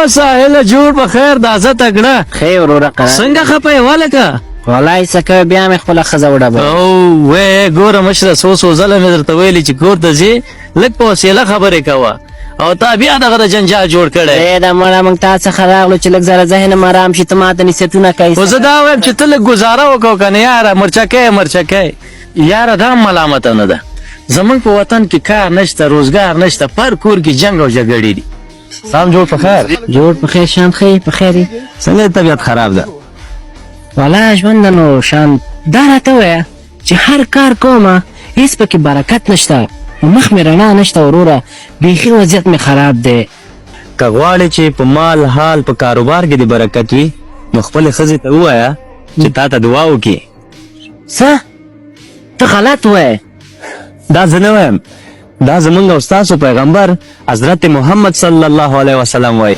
ساحل جوړ په خیر دازه تکړه خیر وروره څنګه خپه ولکه والله سکه بیا مې خپل خزه وډه او وې ګوره مشره سو زله مې درته ویلې چې کور ته ځې لږ په وسیله خبرې کوه او تا بیا دغه جنجال جوړ کړی دا مړه موږ تا څخه راغلو چې لږ زره ذهن آرام شي ته ماته نصیحتونه کوي خو زه دا وایم چې ته لږ ګزاره وکړو که نه یاره مرچکی یاره دا ملامته نه ده زمونږ په وطن کې کار نشته روزګار نشته پر کور کې جنګ او جګړې دي سلام جوړ په خیر جوړ په خیر شان ښه په خیر څنګه طبیعت خراب ده والله ژوند نو شان دا راته وایه چې هر کار کومه هیڅ پکې برکت نشته مخ مې رڼا نشته وروره بیخي وضعیت مې خراب دی که غواړې چې په مال حال په کاروبار کې د برکت وي نو خپلې ښځې ته ووایه چې تا ته دعا وکړي څه ته غلط وایې دا زه نه وایم دا زمونږ او ستاسو پیغمبر حضرت محمد صلی الله علیه وسلم وایي